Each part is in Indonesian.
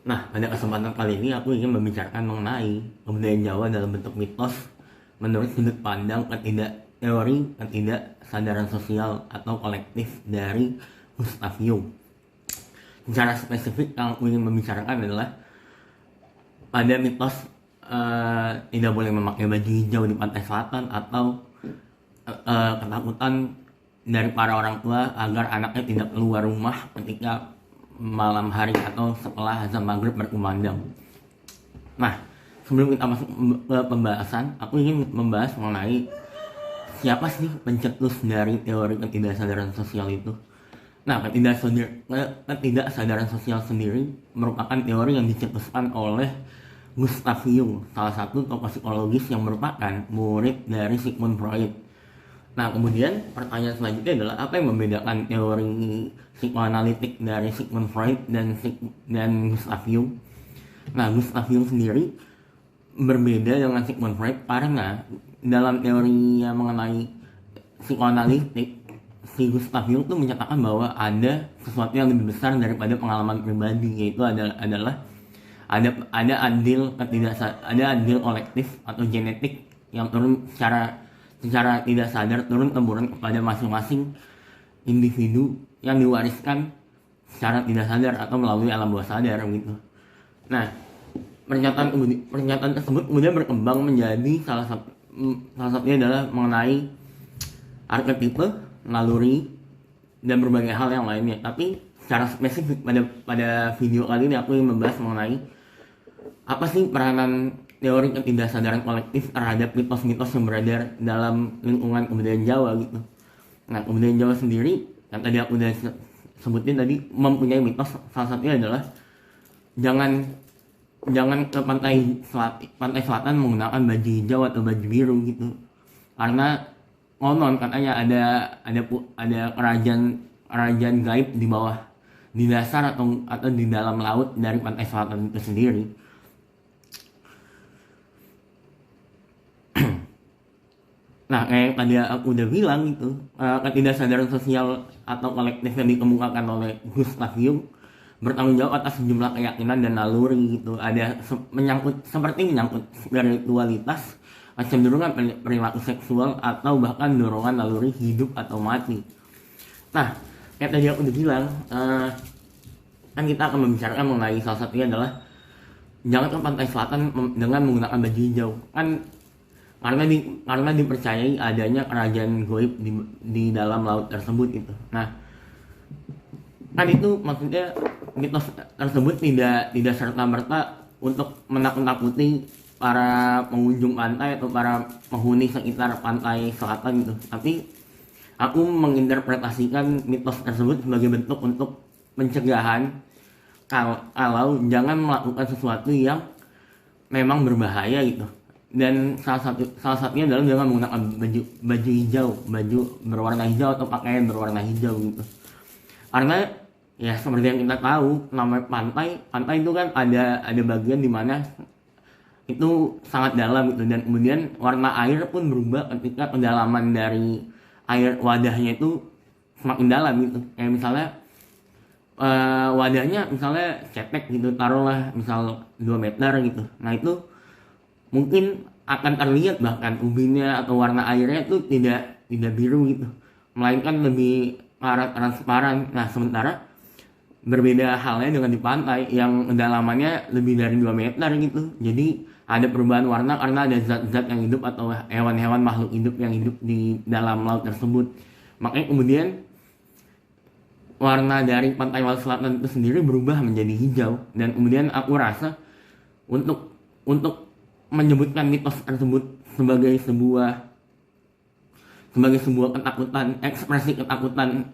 Nah, pada kesempatan kali ini aku ingin membicarakan mengenai kebudayaan Jawa dalam bentuk mitos menurut sudut pandang teori ketidaksadaran sosial atau kolektif dari Gustav Jung. Secara spesifik yang aku ingin membicarakan adalah pada mitos tidak boleh memakai baju hijau di pantai selatan atau ketakutan dari para orang tua agar anaknya tidak keluar rumah ketika malam hari atau setelah azan maghrib berkumandang. Nah, sebelum kita masuk ke pembahasan, aku ingin membahas mengenai siapa sih pencetus dari teori ketidaksadaran sosial itu. Nah, ketidaksadaran sosial sendiri merupakan teori yang dicetuskan oleh Gustav Jung, salah satu tokoh psikologis yang merupakan murid dari Sigmund Freud. Nah, kemudian pertanyaan selanjutnya adalah apa yang membedakan teori psikoanalitik dari Sigmund Freud dan Gustav Jung? Nah, Gustav Jung sendiri berbeda dengan Sigmund Freud karena dalam teorinya mengenai psikoanalitik, si Gustav Jung tuh menyatakan bahwa ada sesuatu yang lebih besar daripada pengalaman pribadi, yaitu adalah ada andil kolektif atau genetik yang turun secara tidak sadar turun temurun kepada masing-masing individu yang diwariskan secara tidak sadar atau melalui alam bawah sadar gitu. Nah, pernyataan tersebut kemudian berkembang menjadi salah satunya adalah mengenai arketipe, naluri, dan berbagai hal yang lainnya. Tapi secara spesifik pada video kali ini aku ingin membahas mengenai apa sih peranan teori ketidaksadaran kolektif terhadap mitos-mitos yang beredar dalam lingkungan kebudayaan Jawa gitu. Nah, kebudayaan Jawa sendiri yang tadi aku udah sebutin tadi mempunyai mitos, salah satunya adalah jangan ke pantai selatan menggunakan baju hijau atau baju biru gitu. Karena konon katanya ada kerajaan gaib di dasar atau di dalam laut dari pantai selatan itu sendiri. Nah, kayak tadi aku udah bilang gitu, ketidaksadaran sosial atau kolektif yang dikemukakan oleh Gustav Jung bertanggung jawab atas sejumlah keyakinan dan naluri gitu. Ada menyangkut spiritualitas, kecenderungan perilaku seksual, atau bahkan dorongan naluri hidup atau mati. Nah, kayak tadi aku udah bilang, kan kita akan membicarakan mengenai salah satunya adalah jangan ke pantai selatan dengan menggunakan baju hijau. Kan karena dipercayai adanya kerajaan goib di dalam laut tersebut itu. Nah, kan itu maksudnya mitos tersebut tidak serta-merta untuk menakut-nakuti para pengunjung pantai atau para penghuni sekitar pantai selatan itu. Tapi aku menginterpretasikan mitos tersebut sebagai bentuk untuk pencegahan kalau jangan melakukan sesuatu yang memang berbahaya gitu. Dan salah satunya adalah dengan menggunakan baju hijau, baju berwarna hijau atau pakaian berwarna hijau gitu. Karena ya seperti yang kita tahu, namanya pantai itu kan ada bagian di mana itu sangat dalam gitu, dan kemudian warna air pun berubah ketika kedalaman dari air wadahnya itu semakin dalam gitu. Kayak misalnya wadahnya misalnya cetek gitu, taruhlah misal 2 meter gitu. Nah, itu mungkin akan terlihat bahkan ubinnya atau warna airnya itu tidak biru gitu, melainkan lebih arah transparan. Nah, sementara berbeda halnya dengan di pantai yang kedalamannya lebih dari 2 meter gitu. Jadi ada perubahan warna karena ada zat-zat yang hidup atau hewan-hewan makhluk hidup yang hidup di dalam laut tersebut. Makanya kemudian warna dari pantai laut selatan itu sendiri berubah menjadi hijau. Dan kemudian aku rasa untuk menyebutkan mitos tersebut sebagai sebuah ketakutan, ekspresi ketakutan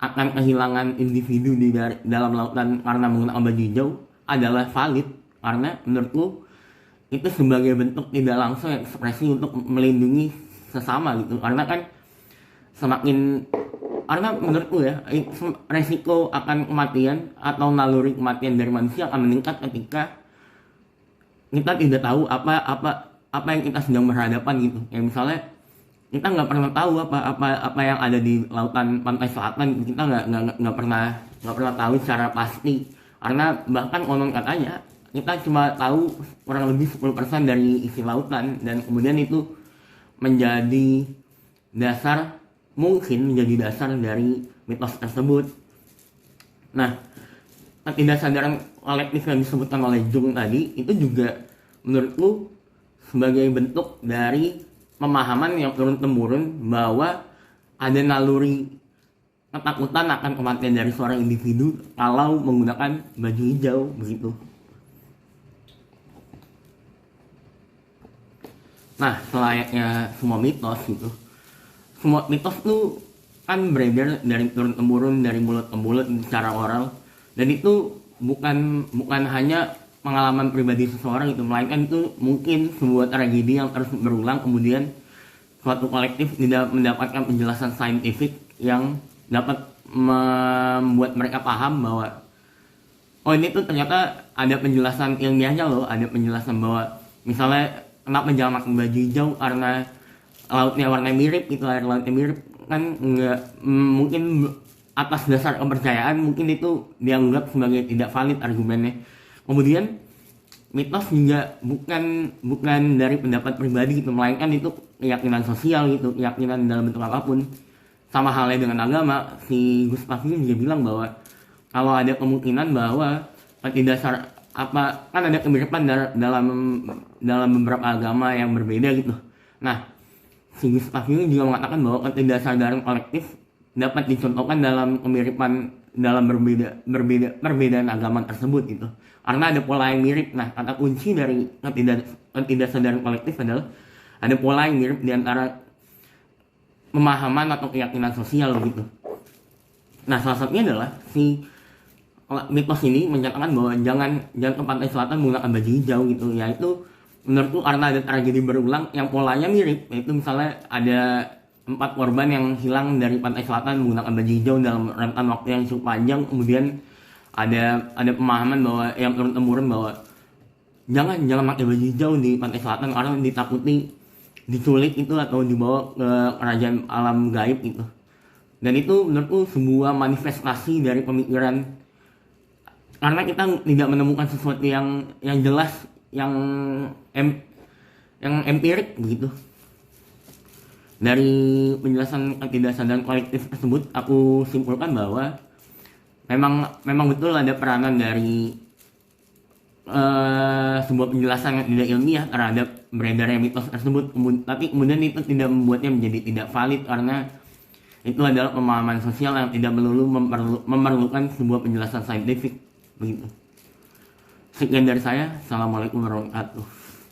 akan kehilangan individu di dalam lautan karena menggunakan baju hijau adalah valid, karena menurutku itu sebagai bentuk tidak langsung ekspresi untuk melindungi sesama gitu. Karena menurutku ya, resiko akan kematian atau naluri kematian dari manusia akan meningkat ketika kita tidak tahu apa yang kita sedang berhadapan gitu. Ya misalnya kita nggak pernah tahu apa yang ada di lautan pantai selatan. Kita nggak pernah tahu secara pasti Karena bahkan konon katanya kita cuma tahu kurang lebih 10% dari isi lautan, dan kemudian itu menjadi dasar, mungkin menjadi dasar dari mitos tersebut. Nah, ketidaksadaran kolektif yang disebutkan oleh Jung tadi itu juga menurutku sebagai bentuk dari pemahaman yang turun-temurun bahwa ada naluri ketakutan akan kematian dari seorang individu kalau menggunakan baju hijau begitu. Nah, selayaknya semua mitos gitu, semua mitos tuh kan beredar dari turun-temurun, dari mulut ke mulut secara oral, dan itu bukan hanya pengalaman pribadi seseorang itu, melainkan itu mungkin sebuah tragedi yang terus berulang, kemudian suatu kolektif tidak mendapatkan penjelasan saintifik yang dapat membuat mereka paham bahwa oh ini tuh ternyata ada penjelasan ilmiahnya loh, ada penjelasan bahwa misalnya kenapa jangan pakai baju hijau karena lautnya warna mirip, itu air lautnya mirip, kan nggak mungkin atas dasar kepercayaan mungkin itu dianggap sebagai tidak valid argumennya. Kemudian mitos juga bukan dari pendapat pribadi gitu, melainkan itu keyakinan sosial gitu, keyakinan dalam bentuk apapun. Sama halnya dengan agama, si Gustav Jung juga bilang bahwa kalau ada kemungkinan bahwa dasar apa kan ada kemiripan dalam beberapa agama yang berbeda gitu. Nah, si Gustav Jung juga mengatakan bahwa ketidaksadaran kolektif dapat dicontohkan dalam kemiripan dalam perbedaan agama tersebut gitu. Karena ada pola yang mirip. Nah, kata kunci dari ketidaksadaran kolektif adalah ada pola yang mirip di antara pemahaman atau keyakinan sosial gitu. Nah, salah satunya adalah si mitos ini menyatakan bahwa jangan ke pantai selatan menggunakan baju hijau gitu, yaitu menurutku karena ada tragedi berulang yang polanya mirip, yaitu misalnya ada 4 korban yang hilang dari pantai selatan menggunakan baju hijau dalam rentan waktu yang cukup panjang. Kemudian ada pemahaman bahwa yang turun-temurun bahwa jangan pakai baju hijau di pantai selatan karena ditakuti diculik itu atau dibawa ke kerajaan alam gaib gitu. Dan itu menurutku sebuah manifestasi dari pemikiran, karena kita tidak menemukan sesuatu yang jelas, yang empirik begitu. Dari penjelasan ketidaksadaran kolektif tersebut, aku simpulkan bahwa memang betul ada peranan dari sebuah penjelasan yang tidak ilmiah terhadap beredarnya mitos tersebut, tapi kemudian itu tidak membuatnya menjadi tidak valid karena itu adalah pemahaman sosial yang tidak melulu memerlukan sebuah penjelasan saintifik begitu. Sekian dari saya. Assalamualaikum warahmatullahi wabarakatuh.